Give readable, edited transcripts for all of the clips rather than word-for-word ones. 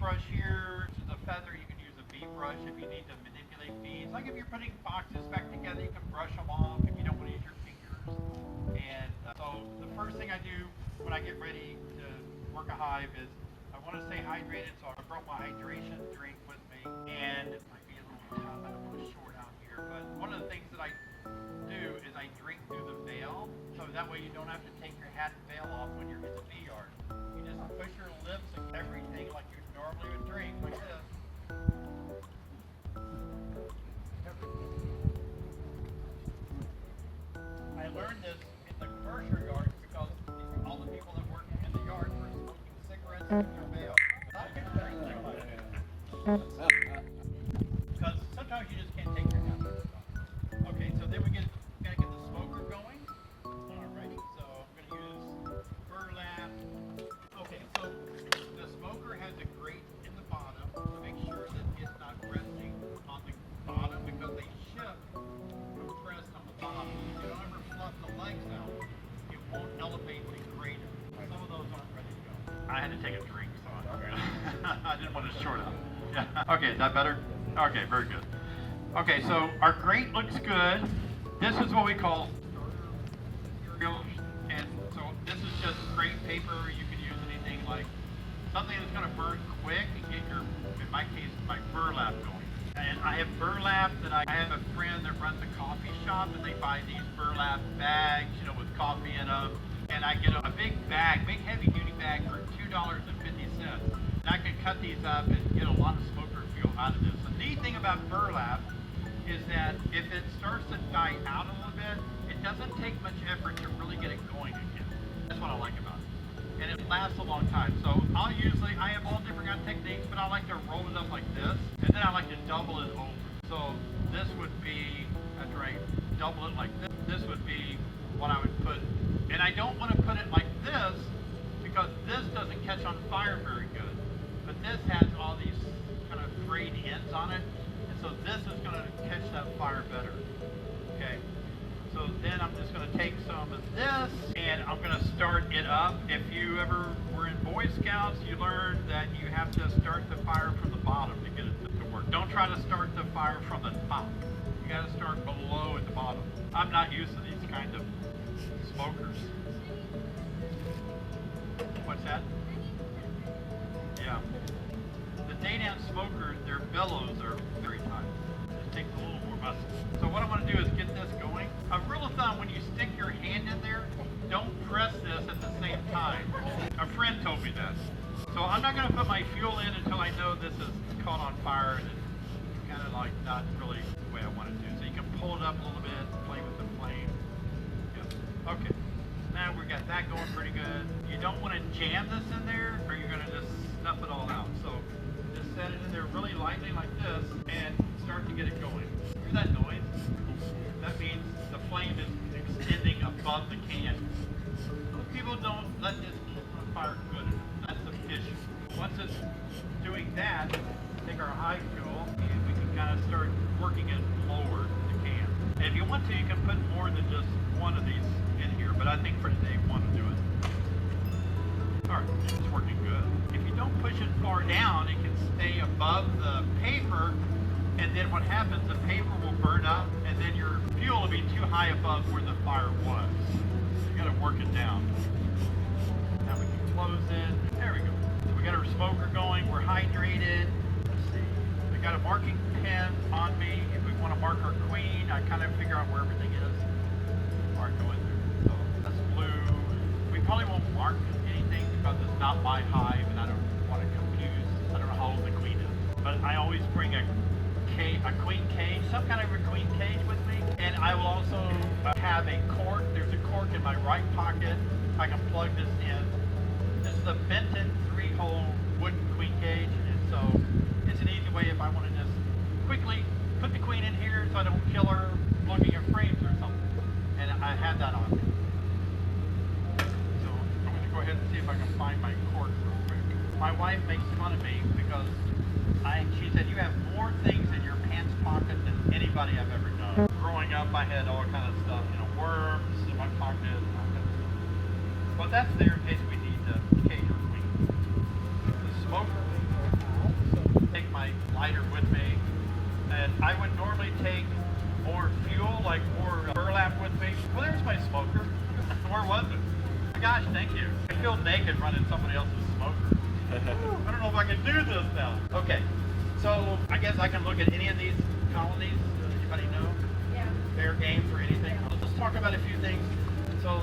brush here. This is a feather. You can use a bee brush if you need to manipulate bees. Like if you're putting boxes back together, you can brush them off if you don't want to use your fingers. And so the first thing I do when I get ready to work a hive is I want to stay hydrated, so I brought my hydration drink with me. And it might be a little tough. I don't want to short out here, but one of the things that I do is I drink through the veil, so that way you don't have to take your hat and veil off when you're in the bee yard. You just push your lips and everything like you normally would drink, like this. I learned this in the commercial yard because all the people that work in the yard were smoking cigarettes in their veil. I get very sick by that. Because sometimes you just can't take your hat off. Okay, so then we gotta get the smoker going. Alrighty, so I'm gonna use burlap. Okay, so the smoker has a grate in the bottom to make sure that it's not resting on the bottom because they shift compressed on the bottom. If you don't ever fluff the legs out, it won't elevate the grate. Some of those aren't ready to go. I had to take a drink, so I didn't want to short out. Yeah. Okay, is that better? Okay, very good. Okay, so our grate looks good. This is what we call materials, and so this is just grate paper. You can use anything like something that's going to burn quick and get your, in my case, my burlap going. And I have burlap that I have a friend that runs a coffee shop, and they buy these burlap bags, you know, with coffee in them. And I get a big bag, big heavy duty bag for $2.50. And I can cut these up and get a lot of smoker fuel out of this. The neat thing about burlap is that if it starts to die out a little bit, it doesn't take much effort to really get it going again. That's what I like about it. And it lasts a long time. So I have all different kind of techniques, but I like to roll it up like this, and then I like to double it over. So this would be, after I double it like this, this would be what I would put. And I don't want to put it like this, because this doesn't catch on fire very good. But this has all these kind of frayed ends on it, and so this is going to catch that fire better. Okay, so then I'm just going to take some of this and I'm going to start it up. If you ever were in Boy Scouts, you learned that you have to start the fire from the bottom to get it to work. Don't try to start the fire from the top. You got to start below at the bottom. I'm not used to these kind of smokers. What's that? Yeah. The day-down smokers, their bellows are very tight. It takes a little more muscle. So what I want to do is get this going. A rule of thumb, when you stick your hand in there, don't press this at the same time. A friend told me that. So I'm not going to put my fuel in until I know this is caught on fire and it's kind of like not really the way I want it to. So you can pull it up a little bit, play with the flame. Yep. Okay. Now we got that going pretty good. You don't want to jam this in there or you're going to just snuff it all out. So just set it in there really lightly like this and start to get it going. Hear that noise? That means the flame is extending above the can. People don't let this keep on fire good enough. That's the issue. Once it's doing that, take our hive fuel and we can kind of start working it lower the can. And if you want to, you can put more than just one of these in here, but I think for today, we want to do it. All right, it's working good. If you don't push it far down, it can stay above the paper, and then what happens, the paper will burn up, and then your fuel will be too high above where the fire was. So you got to work it down. Now we can close it. There we go. So we got our smoker going. We're hydrated. Let's see. I got a marking pen on me. If we want to mark our queen, I kind of figure out where everything is. Mark go in there. So that's blue. We probably won't mark anything because it's not my hive, and I don't want to confuse. I don't know how old the queen is. But I always bring a queen cage, some kind of a queen cage with me, and I will also have a cork. There's a cork in my right pocket. I can plug this in. This is a Benton 3-hole wooden queen cage, and so it's an easy way if I want to just quickly put the queen in here so I don't kill her looking at frames or something. And I have that on me. So I'm going to go ahead and see if I can find my cork real quick. My wife makes fun of me because she said, you have more things in your pants pocket than anybody I've ever known. Growing up, I had all kind of stuff, you know, worms in my pocket and all that stuff. But that's there in case we need to cage our queen. The smoker I would normally take more fuel, like more burlap with me. Well, there's my smoker. Where was it? Gosh, thank you. I feel naked running somebody else's smoker. I don't know if I can do this now. Okay, so I guess I can look at any of these colonies. Anybody know? Yeah. Fair game for anything. Let's talk about a few things. So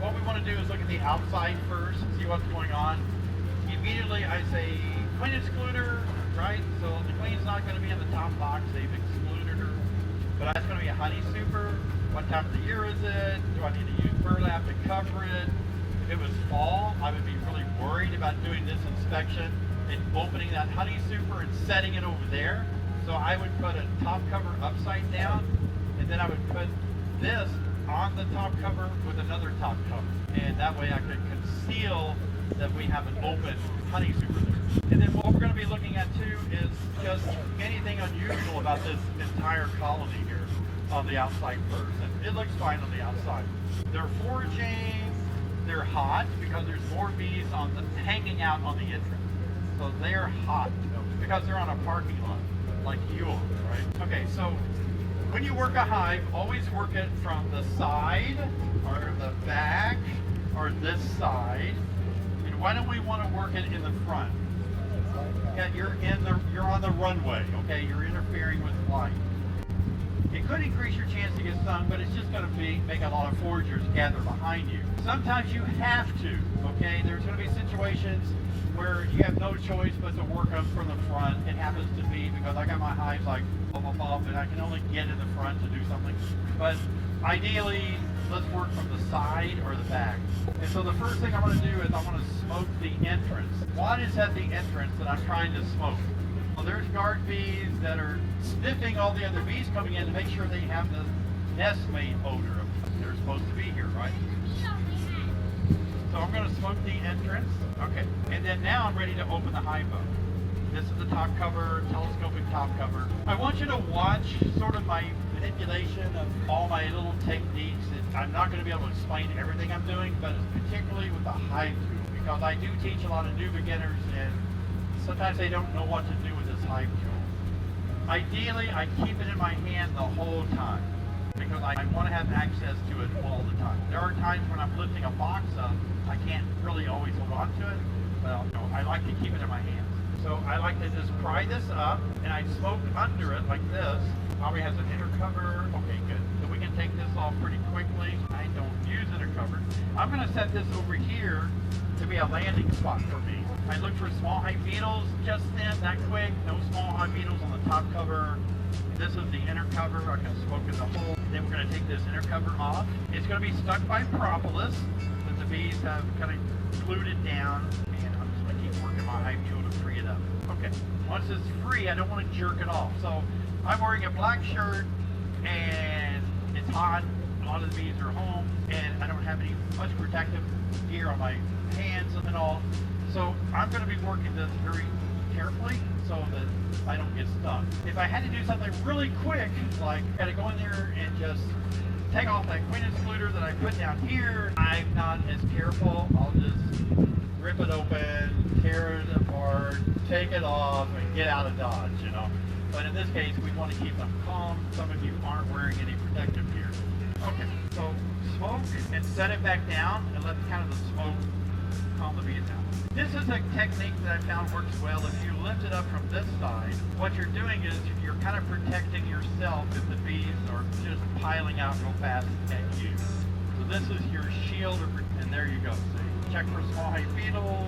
what we want to do is look at the outside first, see what's going on. Immediately I say queen excluder, right? So the queen's not going to be in the top box, they've excluded her. But that's going to be a honey super. What time of the year is it? Do I need to use burlap to cover it? If it was fall, I would be really worried about doing this inspection and opening that honey super and setting it over there. So I would put a top cover upside down, and then I would put this on the top cover with another top cover. And that way I could conceal that we have an open honey super there. And then what we're going to be looking at too is just anything unusual about this entire colony here on the outside first. And it looks fine on the outside. They're foraging, they're hot because there's more bees hanging out on the entrance. So they're hot because they're on a parking lot like you are, right? Okay, so when you work a hive, always work it from the side or the back or this side. And why don't we want to work it in the front? Yeah, you're on the runway, okay? You're interfering with light. It could increase your chance to get stung, but it's just going to make a lot of foragers gather behind you. Sometimes you have to, okay? There's going to be situations where you have no choice but to work them from the front. It happens to me because I got my hives like up, and I can only get in the front to do something. But ideally, let's work from the side or the back. And so the first thing I want to do is I want to smoke the entrance. What is at the entrance that I'm trying to smoke? Well, there's guard bees that are sniffing all the other bees coming in to make sure they have the nest mate odor. They're supposed to be here, right? So I'm going to smoke the entrance. Okay. And then now I'm ready to open the hive up. This is the top cover, telescopic top cover. I want you to watch sort of my manipulation of all my little techniques. I'm not going to be able to explain everything I'm doing, but particularly with the hive tool, because I do teach a lot of new beginners, and sometimes they don't know what to do with this hive tool. Ideally, I keep it in my hand the whole time, because I want to have access to it all the time. There are times when I'm lifting a box up, I can't really always hold on to it, but I like to keep it in my hands. So I like to just pry this up, and I smoke under it like this. Probably has an inner cover. Okay, good. So we can take this off pretty quickly. I don't use inner cover. I'm going to set this over here to be a landing spot for me. I look for small hive beetles just then, that quick. No small hive beetles on the top cover. This is the inner cover. I can smoke in the hole. Then we're going to take this inner cover off. It's going to be stuck by propolis that the bees have kind of glued it down. And I'm just going to keep working my hive tool to free it up. Okay, once it's free, I don't want to jerk it off. So I'm wearing a black shirt and it's hot. A lot of the bees are home and I don't have much protective gear on my hands and all. So I'm going to be working this very carefully so that I don't get stung. If I had to do something really quick, like I had to go in there and just take off that queen excluder that I put down here, I'm not as careful. I'll just rip it open, tear it apart, take it off, and get out of Dodge, you know. But in this case, we want to keep them calm. Some of you aren't wearing any protective gear. Okay, so smoke and set it back down and let kind of the smoke calm the bees down. This is a technique that I found works well. If you lift it up from this side, what you're doing is you're kind of protecting yourself if the bees are just piling out real fast at you. So this is your shield, and there you go. See? Check for small hive beetle.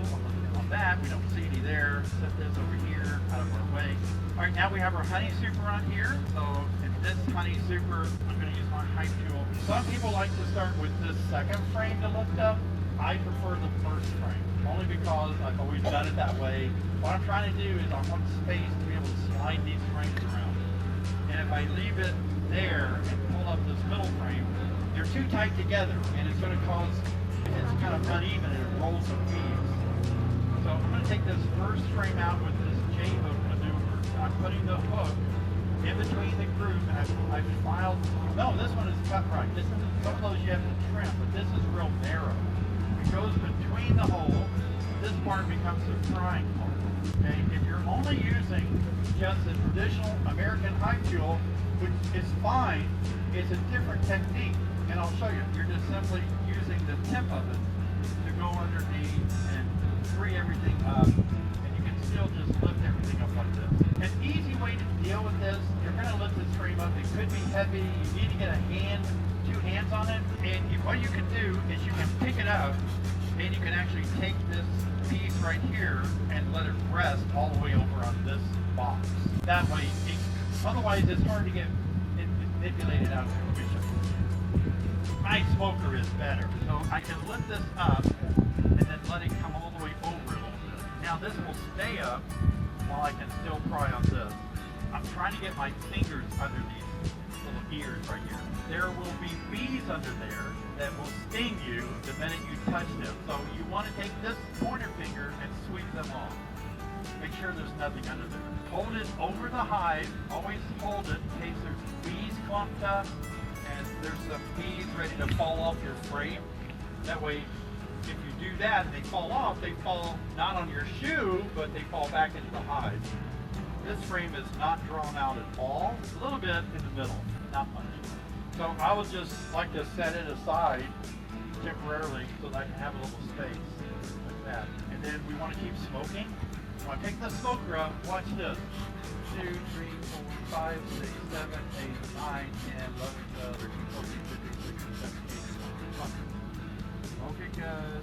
On that, we don't see any there. Set this over here, out of our way. All right, now we have our honey super on here. So in this honey super, I'm going to use my hive tool. Some people like to start with this second frame to lift up. I prefer the first frame, only because I've always done it that way. What I'm trying to do is I want space to be able to slide these frames around. And if I leave it there and pull up this middle frame, they're too tight together, and it's going to cause, it's kind of uneven and it rolls some bees. So I'm going to take this first frame out with this J-hook maneuver. I'm putting the hook in between the group, and I've filed, no, this one is cut right. Some of those you have to trim, but this is real narrow. It goes between the hole. This part becomes a triangle. Okay, if you're only using just the traditional American hive tool, which is fine, it's a different technique. And I'll show you. You're just simply using the tip of it to go underneath and free everything up. And you can still just lift everything up like this. An easy way to deal with this, you're going to lift this frame up. It could be heavy. You need to get a hand, 2 hands on it. And what you can do is you can pick it up and you can actually take this piece right here and let it rest all the way over on this box. That way, otherwise it's hard to get it manipulated out of the picture. My smoker is better, so I can lift this up and then let it come all the way over a little bit. Now this will stay up while I can still pry on this. I'm trying to get my fingers under these little ears right here. There will be bees under there that will sting you the minute you touch them. So you want to take this pointer finger and sweep them off. Make sure there's nothing under there. Hold it over the hive. Always hold it in case there's bees clumped up and there's some bees ready to fall off your frame. That way, if you do that and they fall off, they fall not on your shoe, but they fall back into the hive. This frame is not drawn out at all. It's a little bit in the middle, not much. So I would just like to set it aside temporarily so that I can have a little space like that. And then we want to keep smoking. When I pick the smoker up, watch this. 2, 3, 4, 5, 6, 7, 8, 9, 10, 11, 12, 13, 14, 15, 16, 17, 18, 20. Smoke it good.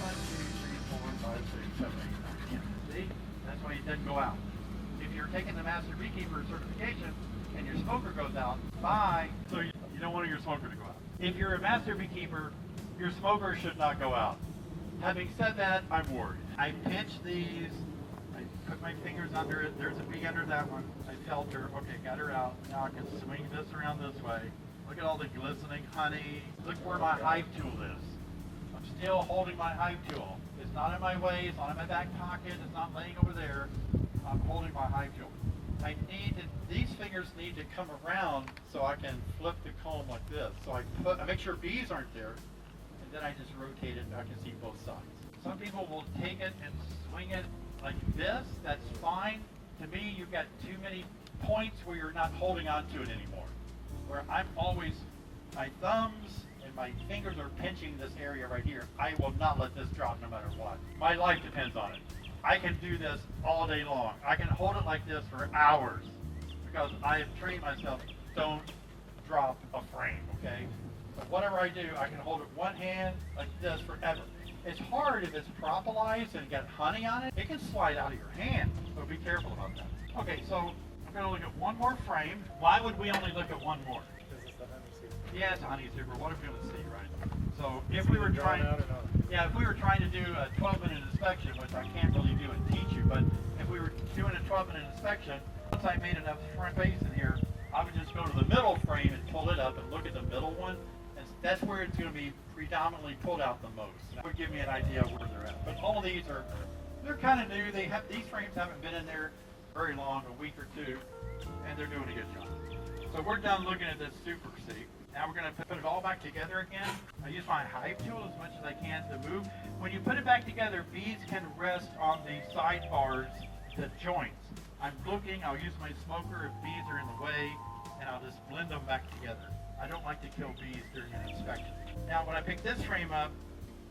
1, 2, 3, 4, 5, 6, 7, 8, 9, 10. See? That's why it doesn't go out. If you're taking the Master Beekeeper certification and your smoker goes out, bye. So you don't want your smoker to go out. If you're a Master Beekeeper, your smoker should not go out. Having said that, I'm worried. I pinch these, I put my fingers under it, there's a bee under that one, I felt her, okay, got her out. Now I can swing this around this way. Look at all the glistening honey. Look where my hive tool is. I'm still holding my hive tool. It's not in my way, it's not in my back pocket, it's not laying over there. I'm holding my hive tool. These fingers need to come around so I can flip the comb like this. So I make sure bees aren't there, and then I just rotate it and I can see both sides. Some people will take it and swing it like this. That's fine. To me, you've got too many points where you're not holding on to it anymore. Where I'm always, my thumbs and my fingers are pinching this area right here. I will not let this drop no matter what. My life depends on it. I can do this all day long. I can hold it like this for hours because I have trained myself, don't drop a frame, okay? So whatever I do, I can hold it one hand like this forever. It's hard if it's propolised and got honey on it. It can slide out of your hand, so be careful about that. Okay, so I'm going to look at one more frame. Why would we only look at one more? Yeah, it's a honey super. What are we going to see, right? So if we were trying, if we were trying to do a 12-minute inspection, which I can't really do and teach you, but if we were doing a 12-minute inspection, once I made enough space in here, I would just go to the middle frame and pull it up and look at the middle one. And that's where it's going to be predominantly pulled out the most. That would give me an idea of where they're at. But all of these they're kind of new. These frames haven't been in there very long, a week or two, and they're doing a good job. So we're done looking at this super seat. Now we're going to put it all back together again. I use my hive tool as much as I can to move. When you put it back together, bees can rest on the sidebars, the joints. I'm looking, I'll use my smoker if bees are in the way, and I'll just blend them back together. I don't like to kill bees during an inspection. Now when I pick this frame up,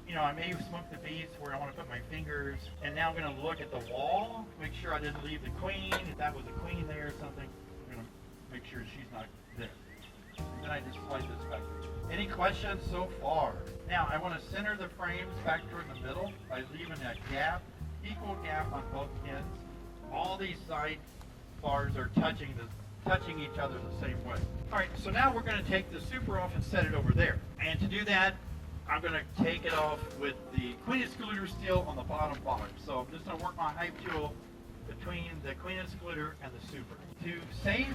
I may smoke the bees where I want to put my fingers, and now I'm going to look at the wall, make sure I didn't leave the queen. If that was a queen there or something, I'm going to make sure she's not there. Then I just slide this back. Any questions so far? Now I want to center the frames back toward the middle by leaving a gap, equal gap on both ends. All these side bars are touching each other the same way. All right, so now we're going to take the super off and set it over there. And to do that, I'm going to take it off with the queen excluder still on the bottom bar. So I'm just going to work my hive tool between the queen excluder and the super. To save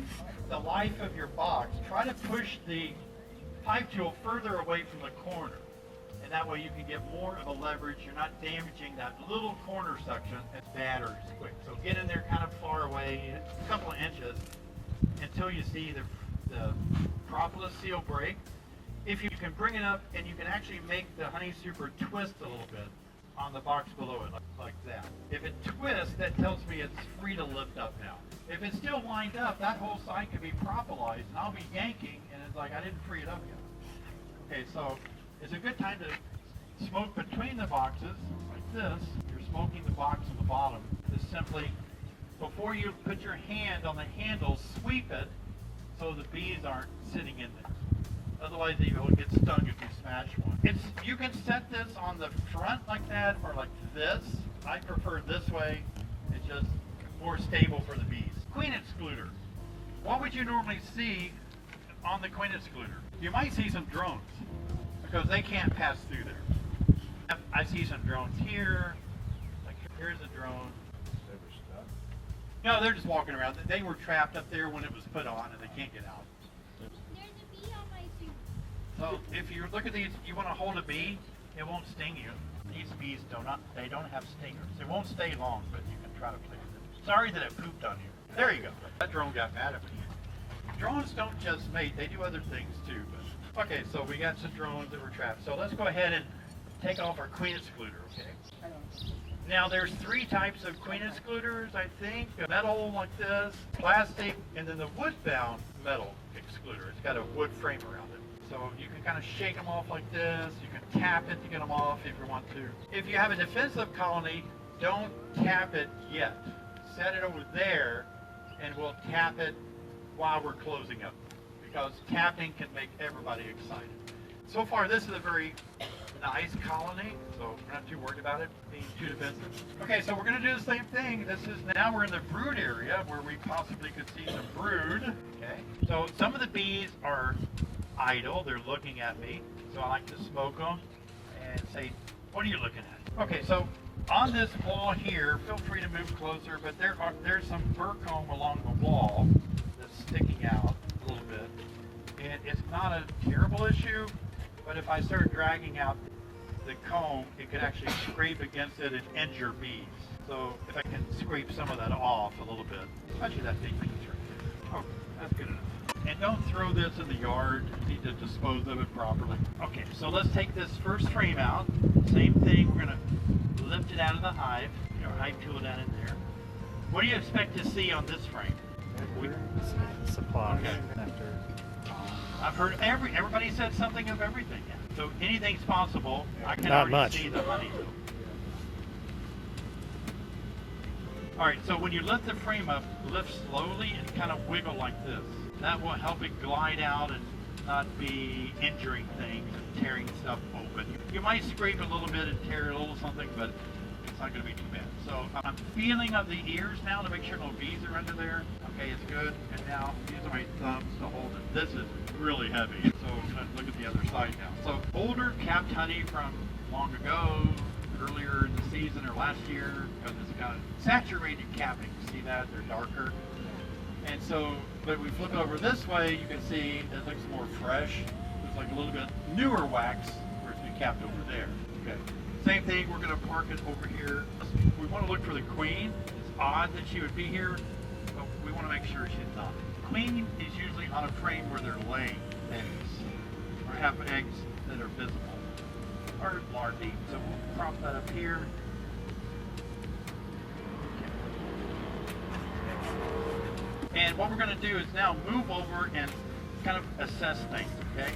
the life of your box, try to push the hive tool further away from the corner. And that way you can get more of a leverage. You're not damaging that little corner section as bad or as quick. So get in there kind of far away, a couple of inches, until you see the propolis seal break. If you can bring it up and you can actually make the honey super twist a little bit on the box below it, like that. If it twists, that tells me it's free to lift up now. If it's still lined up, that whole side could be propolised, and I'll be yanking, and it's like I didn't free it up yet. Okay, so it's a good time to smoke between the boxes, like this. You're smoking the box on the bottom. Just simply, before you put your hand on the handle, sweep it so the bees aren't sitting in there. Otherwise, they will get stung if you smash one. You can set this on the front like that, or like this. I prefer this way. It's just more stable for the bees. Queen excluder. What would you normally see on the queen excluder? You might see some drones because they can't pass through there. I see some drones here. Like here's a drone. They were stuck. No, they're just walking around. They were trapped up there when it was put on, and they can't get out. There's a bee on my suit. So if you look at these, you want to hold a bee, it won't sting you. These bees don't have stingers. It won't stay long, but you can try to play with it. Sorry that it pooped on you. There you go. That drone got mad at me. Drones don't just mate, they do other things too. But okay, so we got some drones that were trapped. So let's go ahead and take off our queen excluder, okay? Now there's 3 types of queen excluders, I think. Metal like this, plastic, and then the wood-bound metal excluder. It's got a wood frame around it. So you can kind of shake them off like this. You can tap it to get them off if you want to. If you have a defensive colony, don't tap it yet. Set it over there, and we'll tap it while we're closing up, because tapping can make everybody excited. So far, this is a very nice colony, so we're not too worried about it being too defensive. Okay, so we're going to do the same thing. Now we're in the brood area where we possibly could see some brood. Okay, so some of the bees are idle. They're looking at me, so I like to smoke them and say, what are you looking at? Okay, so on this wall here, feel free to move closer, but there's some fur comb along the wall that's sticking out a little bit. And it's not a terrible issue, but if I start dragging out the comb, it could actually scrape against it and injure bees. So if I can scrape some of that off a little bit, especially that big piece right there. Oh, that's good enough. And don't throw this in the yard. You need to dispose of it properly. Okay, so let's take this first frame out. Same thing, we're gonna lift it out of the hive. Our hive tool down in there. What do you expect to see on this frame? Supplies. Okay. After. I've heard everybody said something of everything. So anything's possible. I can Not already much. see the honey. All right, so when you lift the frame up, lift slowly and kind of wiggle like this. That will help it glide out and not be injuring things and tearing stuff open. You might scrape a little bit and tear a little something, but it's not going to be too bad. So I'm feeling of the ears now to make sure no bees are under there. Okay, it's good. And now these are my thumbs to hold it. This is really heavy. So I'm going to look at the other side now. So older capped honey from long ago, earlier in the season or last year, because it's got saturated capping. See that? They're darker. And so, but we flip it over this way, you can see it looks more fresh. It's like a little bit newer wax where it's been capped over there. Okay. Same thing, we're going to park it over here. We want to look for the queen. It's odd that she would be here, but we want to make sure she's not. Queen is usually on a frame where they're laying eggs, or have eggs that are visible, or larvae. So we'll prop that up here. And what we're going to do is now move over and kind of assess things, okay?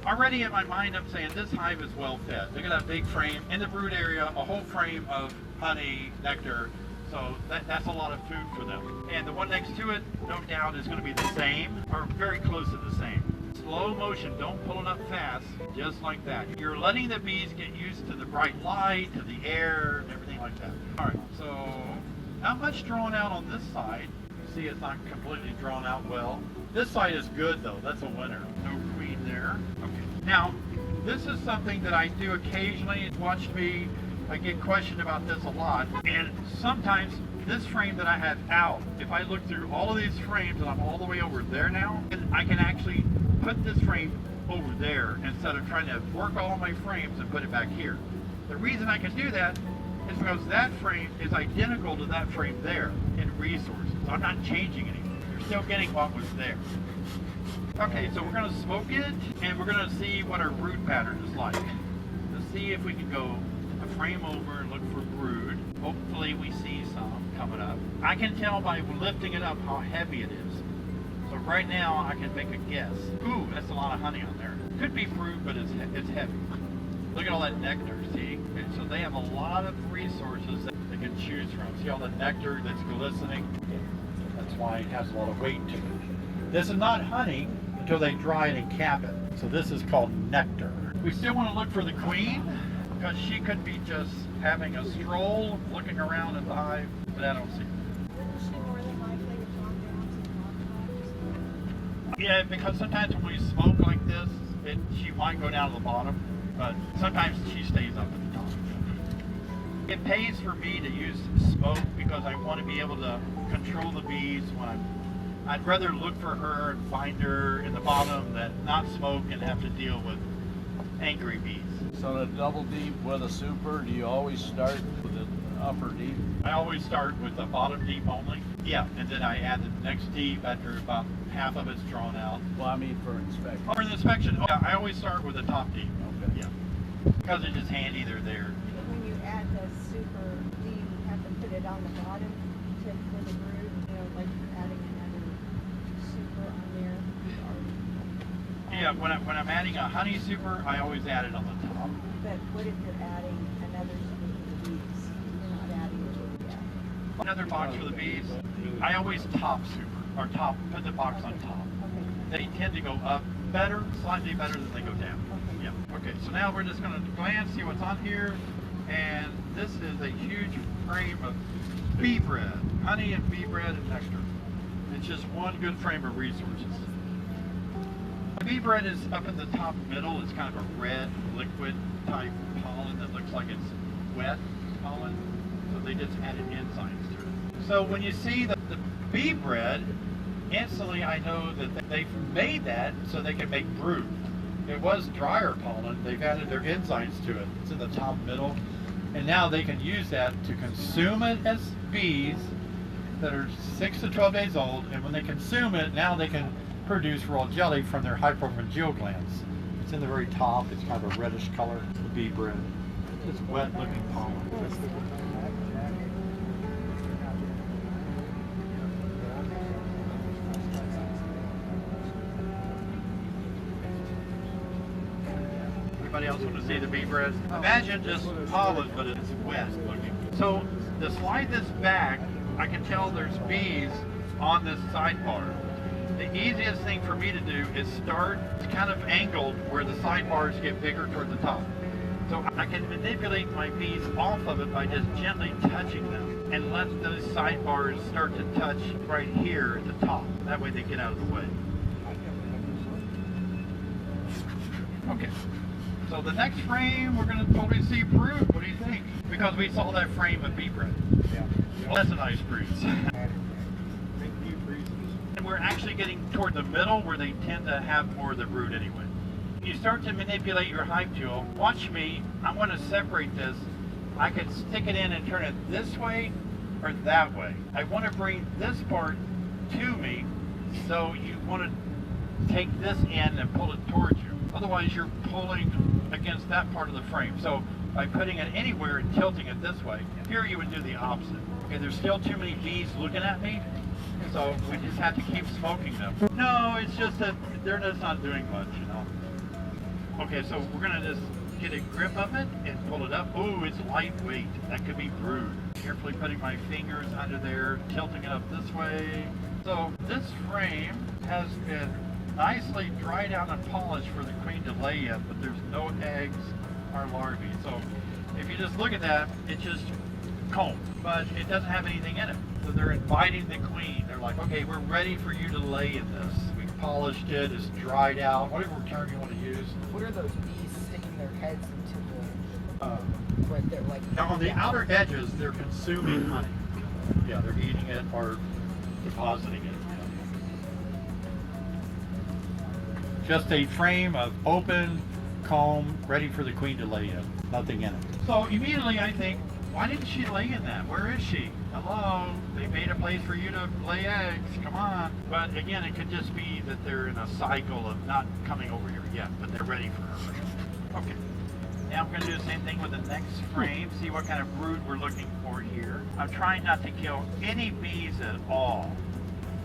Already in my mind, I'm saying this hive is well fed. They're going to have a big frame in the brood area, a whole frame of honey, nectar. So that's a lot of food for them. And the one next to it, no doubt, is going to be the same, or very close to the same. Slow motion, don't pull it up fast, just like that. You're letting the bees get used to the bright light, to the air, and everything like that. All right, so not much drawn out on this side. See, it's not completely drawn out well. This side is good though, that's a winner. No queen there. Okay. Now, this is something that I do occasionally. Watch me, I get questioned about this a lot. And sometimes this frame that I have out, if I look through all of these frames and I'm all the way over there now, I can actually put this frame over there instead of trying to work all my frames and put it back here. The reason I can do that is because that frame is identical to that frame there in resources. I'm not changing anything. You're still getting what was there. Okay, so we're going to smoke it, and we're going to see what our brood pattern is like. Let's see if we can go a frame over and look for brood. Hopefully we see some coming up. I can tell by lifting it up how heavy it is. So right now I can make a guess. Ooh, that's a lot of honey on there. Could be fruit, but it's heavy. Look at all that nectar, see? And so they have a lot of resources that they can choose from. See all the nectar that's glistening? That's why it has a lot of weight to it. This is not honey until they dry it and cap it. So this is called nectar. We still want to look for the queen because she could be just having a stroll, looking around at the hive, but I don't see her. Wouldn't she more than likely have gone down to the bottom? Yeah, because sometimes when we smoke like this, she might go down to the bottom, but sometimes she stays up at the top. It pays for me to use smoke because I want to be able to control the bees when I'd rather look for her and find her in the bottom than not smoke and have to deal with angry bees. So the double deep with a super, do you always start with the upper deep? I always start with the bottom deep only. Yeah, and then I add the next deep after about half of it's drawn out. Well, I mean for inspection. For the inspection, yeah, I always start with the top deep. Okay. Yeah, because it's just handy, they're there. When you add the super deep, you have to put it on the bottom for the brood, like you're adding another super on there. Yeah, when I'm adding a honey super, I always add it on the top. But what if you're adding another super for the bees? You're not adding it yet. Another box for the bees, I always top super, or put the box on top. Okay. They tend to go up better, slightly better than they go down. Okay. Yeah. Okay, so now we're just going to glance, see what's on here. And this is a huge frame of bee bread, honey and bee bread and nectar. It's just one good frame of resources. The bee bread is up in the top middle. It's kind of a red liquid type pollen that looks like it's wet pollen. So they just added enzymes to it. So when you see the bee bread, instantly I know that they've made that so they can make brood. It was drier pollen. They've added their enzymes to it. It's in the top middle. And now they can use that to consume it as bees that are 6 to 12 days old. And when they consume it, now they can produce raw jelly from their hypopharyngeal glands. It's in the very top. It's kind of a reddish color, the bee bread. It's wet looking pollen. Everybody else want to see the bee bread? Imagine just pollen, but it's wet looking. So to slide this back, I can tell there's bees on this sidebar. The easiest thing for me to do is start kind of angled where the sidebars get bigger toward the top. So I can manipulate my bees off of it by just gently touching them and let those sidebars start to touch right here at the top. That way they get out of the way. Okay. So the next frame, we're going to probably see brood. What do you think? Because we saw that frame of bee bread. Yeah. Well, that's a nice breeze. And we're actually getting toward the middle where they tend to have more of the brood anyway. You start to manipulate your hive tool. Watch me. I want to separate this. I could stick it in and turn it this way or that way. I want to bring this part to me, so you want to take this in and pull it towards you. Otherwise, you're pulling against that part of the frame. So by putting it anywhere and tilting it this way, here you would do the opposite. Okay, there's still too many bees looking at me, so we just have to keep smoking them. No, it's just that they're just not doing much, you know. Okay, so we're gonna just get a grip of it and pull it up. Ooh, it's lightweight. That could be brood. Carefully putting my fingers under there, tilting it up this way. So this frame has been nicely dried out and polished for the queen to lay in, but there's no eggs or larvae. So if you just look at that, it's just comb, but it doesn't have anything in it. So they're inviting the queen. They're like, okay, we're ready for you to lay in this. We've polished it, it's dried out, whatever term you want to use. What are those bees sticking their heads into the, where they're like... Now on the outer edges, they're consuming honey. Yeah, they're eating it or depositing it. Just a frame of open comb ready for the queen to lay in. Nothing in it. So immediately I think, why didn't she lay in that? Where is she? Hello? They made a place for you to lay eggs. Come on. But again, it could just be that they're in a cycle of not coming over here yet, but they're ready for her. Okay. Now I'm going to do the same thing with the next frame, see what kind of brood we're looking for here. I'm trying not to kill any bees at all,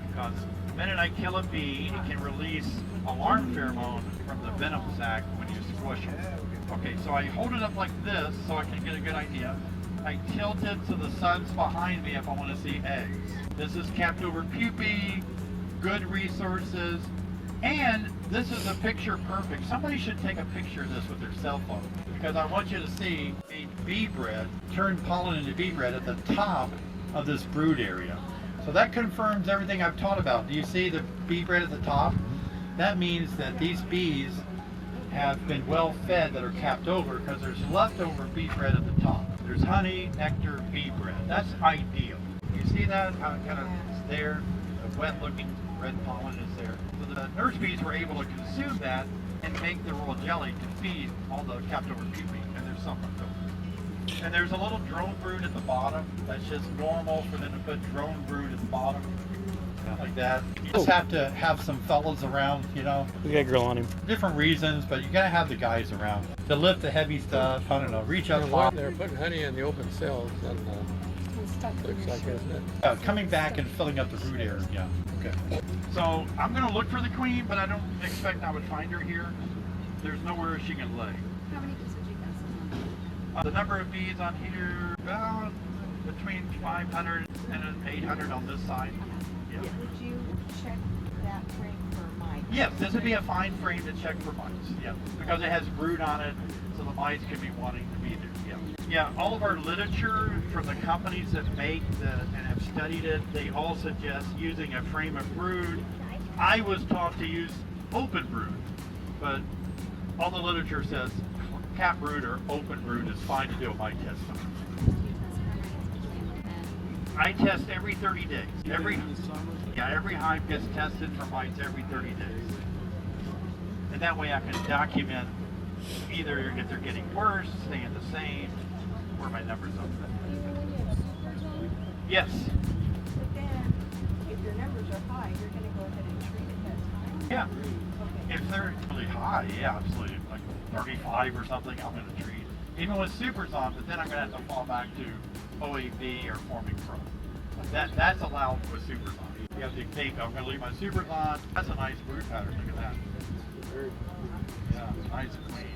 because the minute I kill a bee, it can release alarm pheromone from the venom sac when you squish it. Okay, so I hold it up like this so I can get a good idea. I tilt it so the sun's behind me if I want to see eggs. This is capped over pupae, good resources, and this is a picture perfect. Somebody should take a picture of this with their cell phone, because I want you to see a bee bread turn pollen into bee bread at the top of this brood area. So that confirms everything I've taught about. Do you see the bee bread at the top? That means that these bees have been well fed that are capped over, because there's leftover bee bread at the top. There's honey, nectar, bee bread. That's ideal. You see that? How it kind of is there? The wet looking red pollen is there. So the nurse bees were able to consume that and make the royal jelly to feed all the capped over pupae, and there's some left over. And there's a little drone brood at the bottom. That's just normal for them to put drone brood at the bottom, like that. You just have to have some fellas around, you know. We got a girl on him. Different reasons, but you gotta have the guys around to lift the heavy stuff. I don't know, reach up top. They're putting honey in the open cells, and looks like it's Coming back and filling up the brood area. Yeah. Okay. So I'm gonna look for the queen, but I don't expect I would find her here. There's nowhere she can lay. How many bees would you guess? The number of bees on here, about between 500 and 800 on this side. Yeah. Would you check that frame for mites? Yes, this would be a fine frame to check for mites. Yeah, because it has brood on it, so the mites could be wanting to be there. Yeah. Yeah, all of our literature from the companies that make and have studied it, they all suggest using a frame of brood. I was taught to use open brood, but all the literature says cap brood or open brood is fine to do a mite test on. I test every 30 days. Every hive gets tested for mites every 30 days. And that way I can document either if they're getting worse, staying the same, where my numbers are. Yes. But then, if your numbers are high, you're going to go ahead and treat at that time? Yeah. Okay. If they're really high, yeah, absolutely. Like 35 or something, I'm going to treat. Even with supers on, but then I'm going to have to fall back to OAB or forming pro. That's allowed with supers on. You have to think, I'm going to leave my supers on. That's a nice brood pattern. Look at that. Yeah, nice and clean.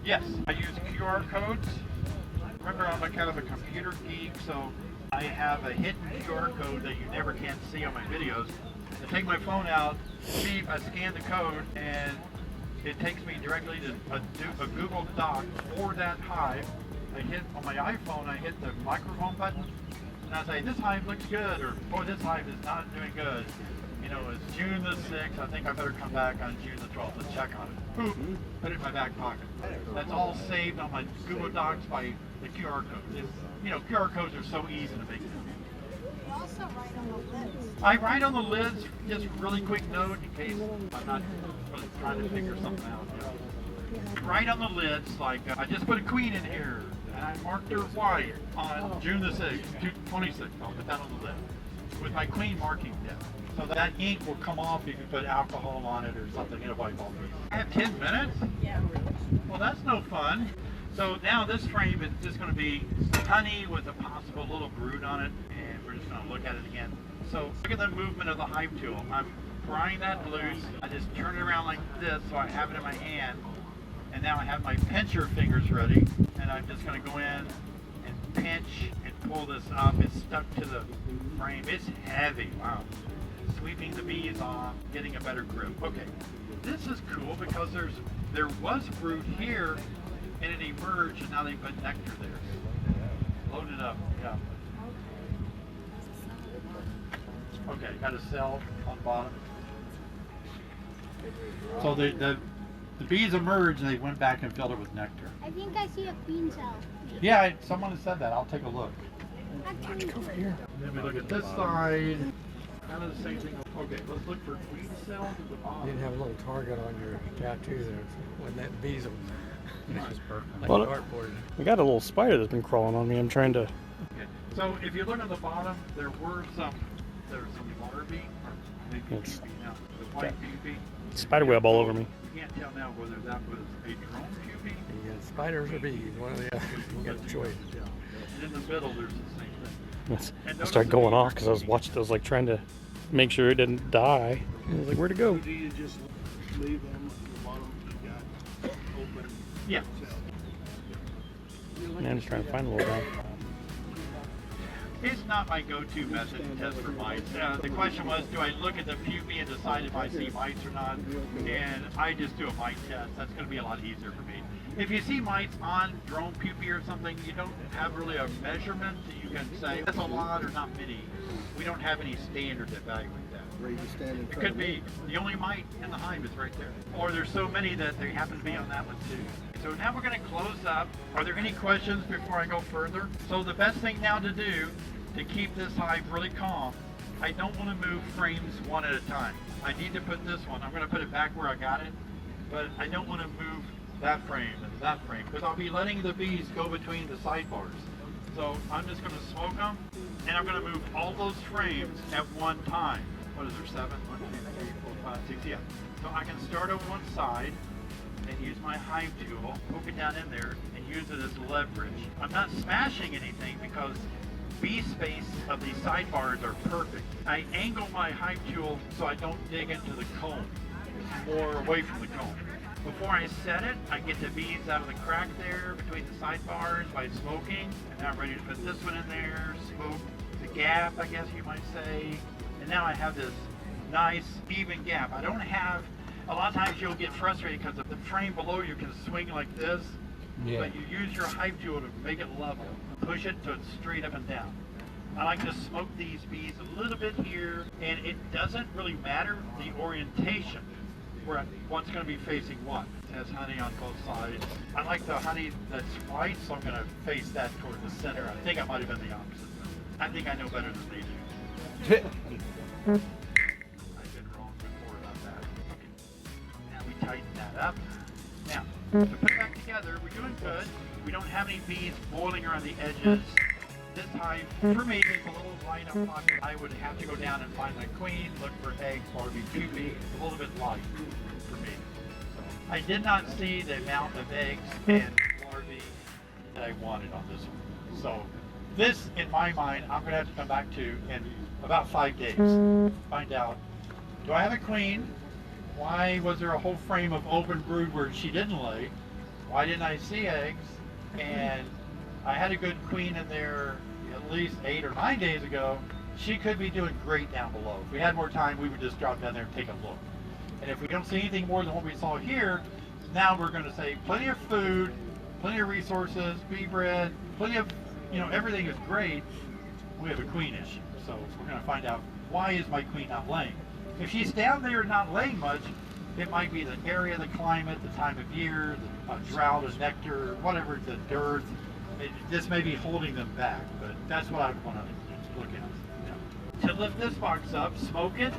Yes, I use QR codes. Remember, I'm a kind of a computer geek, so I have a hidden QR code that you never can see on my videos. I take my phone out, see if I scan the code, and it takes me directly to a Google Doc for that hive. I hit on my iPhone, I hit the microphone button, and I say, this hive looks good, or boy, this hive is not doing good. You know, it's June the 6th, I think I better come back on June the 12th and check on it. Boop, put it in my back pocket. That's all saved on my Google Docs by the QR code. You know, QR codes are so easy to make. You also write on the lids. I write on the lids, just really quick note in case I'm not really trying to figure something out. You know. Write on the lids, like I just put a queen in here, and I marked her white on June the 6th, 26th. I'll put that on the lid with my queen marking depth. So that ink will come off if you put alcohol on it or something in a white ball. I have 10 minutes? Yeah. Well, that's no fun. So now this frame is just going to be honey with a possible little brood on it, and we're just going to look at it again. So look at the movement of the hive tool. I'm prying that loose. I just turn it around like this so I have it in my hand. And now I have my pincher fingers ready, and I'm just going to go in and pinch and pull this up. It's stuck to the frame. It's heavy. Wow. Sweeping the bees off, getting a better grip. Okay, this is cool because there was brood here, and it emerged, and now they put nectar there. Load it up, yeah. Okay, got a cell on the bottom. So the bees emerged, and they went back and filled it with nectar. I think I see a queen cell. Yeah, someone has said that. I'll take a look. Actually, Over here. Then we look at this side. Kind of the same thing. Okay, let's look for queen cells at the You bottom. didn't have a little target on your tattoo there when that bees them. Like Well, dartboard. We got a little spider that's been crawling on me. I'm trying to. Okay. So if you look on the bottom, there's some larvae, maybe It's- pupae now. The white pupae. Spider web all over me. can't tell now whether that was a drone pupae. You got spiders or bees, one or the other. You got a choice. And in the middle, there's the same thing. And I notice started the going bees off are because I was feeding. watching. I was like trying to make sure it didn't die. I was like, where'd it go? Do you just leave them at the bottom you got open? Yeah. Man, I'm just trying to find a little guy. It's not my go-to method to test for mites. The question was, do I look at the pupae and decide if I see mites or not? And I just do a mite test. That's going to be a lot easier for me. If you see mites on drone pupae or something, you don't have really a measurement that you can say, that's a lot or not many. We don't have any standard to evaluate that. Where you stand in It front could of me. be the only mite in the hive is right there. Or there's so many that they happen to be on that one too. So now we're going to close up. Are there any questions before I go further? So the best thing now to do to keep this hive really calm, I don't want to move frames one at a time. I need to put this one, I'm going to put it back where I got it, but I don't want to move that frame and that frame because I'll be letting the bees go between the sidebars. So I'm just going to smoke them and I'm going to move all those frames at one time. What is there, 7? 1, 2, 3, 4, 5, 6, yeah. So I can start on one side and use my hive tool, poke it down in there, and use it as leverage. I'm not smashing anything because bee space of these sidebars are perfect. I angle my hive tool so I don't dig into the comb. It's more away from the comb. Before I set it, I get the bees out of the crack there between the sidebars by smoking. And now I'm ready to put this one in there, smoke the gap, I guess you might say. And now I have this nice even gap. I don't have, a lot of times you'll get frustrated because the frame below you can swing like this, but you use your hive tool to make it level. Push it so it's straight up and down. I like to smoke these bees a little bit here, and it doesn't really matter the orientation, where what's going to be facing what. It has honey on both sides. I like the honey that's white, so I'm going to face that toward the center. I think I might have been the opposite. I think I know better than they do. I've been wrong before about that. Okay. Now we tighten that up. Now, to put it back together, we're doing good. We don't have any bees boiling around the edges. This hive, for me, is a little light up pocket. I would have to go down and find my queen, look for eggs, larvae, pupae, a little bit light for me. So, I did not see the amount of eggs and larvae that I wanted on this one. So this, in my mind, I'm going to have to come back to in about 5 days. Find out, do I have a queen? Why was there a whole frame of open brood where she didn't lay? Why didn't I see eggs? And I had a good queen in there at least 8 or 9 days ago. She could be doing great down below. If we had more time, we would just drop down there and take a look. And if we don't see anything more than what we saw here, now we're going to say plenty of food, plenty of resources, bee bread, plenty of, everything is great. We have a queen issue. So we're going to find out, why is my queen not laying? If she's down there not laying much, it might be the area, the climate, the time of year, the drought, the nectar, whatever, the dearth. This may be holding them back, but that's what I want to look at. To lift this box up, smoke it,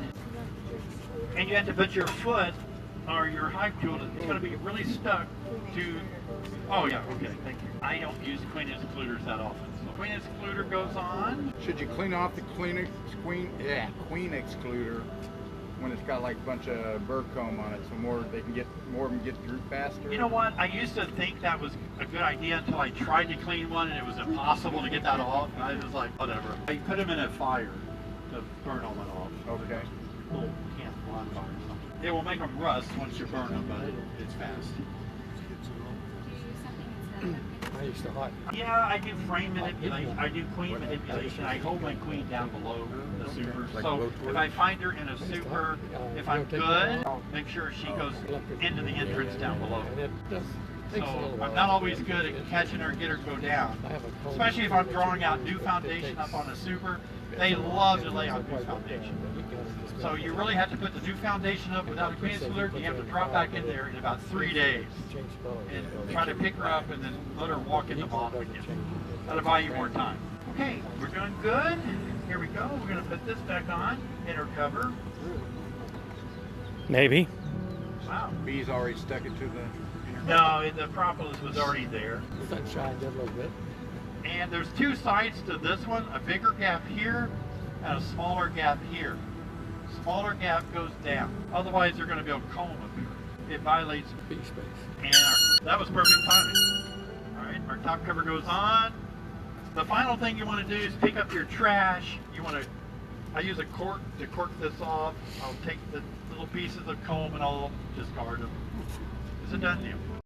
and you have to put your foot or your hive tool, it's going to be really stuck to, oh yeah, okay, thank you. I don't use queen excluders that often. So queen excluder goes on. Should you clean off the queen excluder when it's got like a bunch of burr comb on it, so more of them get through faster? You know what? I used to think that was a good idea until I tried to clean one and it was impossible to get that off. And I was like, whatever. I put them in a fire to burn all that off. Okay. Little camp bonfire or something. It will make them rust once you burn them, but it's fast. I used to hot. Yeah, I do frame manipulation. I do queen manipulation. I hold my queen down below the super. So if I find her in a super, if I'm good, I'll make sure she goes into the entrance down below. So I'm not always good at catching her, get her go down. Especially if I'm drawing out new foundation up on a super. They love to lay on new foundation. So you really have to put the new foundation up without a queen excluder. You have to drop back in there in about 3 days and try to pick her up and then let her walk in the bottom again. That'll buy you more time. Okay, we're doing good. Here we go. We're going to put this back on, inner cover. Maybe. Wow. Bees already stuck it to the... No, the propolis was already there. Sunshine did a little bit. And there's 2 sides to this one, a bigger gap here and a smaller gap here. Smaller gap goes down. Otherwise, they're going to be able to comb up here. it violates. Bee space. And that was perfect timing. All right, our top cover goes on. The final thing you want to do is pick up your trash. You want to, I use a cork to cork this off. I'll take the little pieces of comb and I'll discard them. It's a done deal.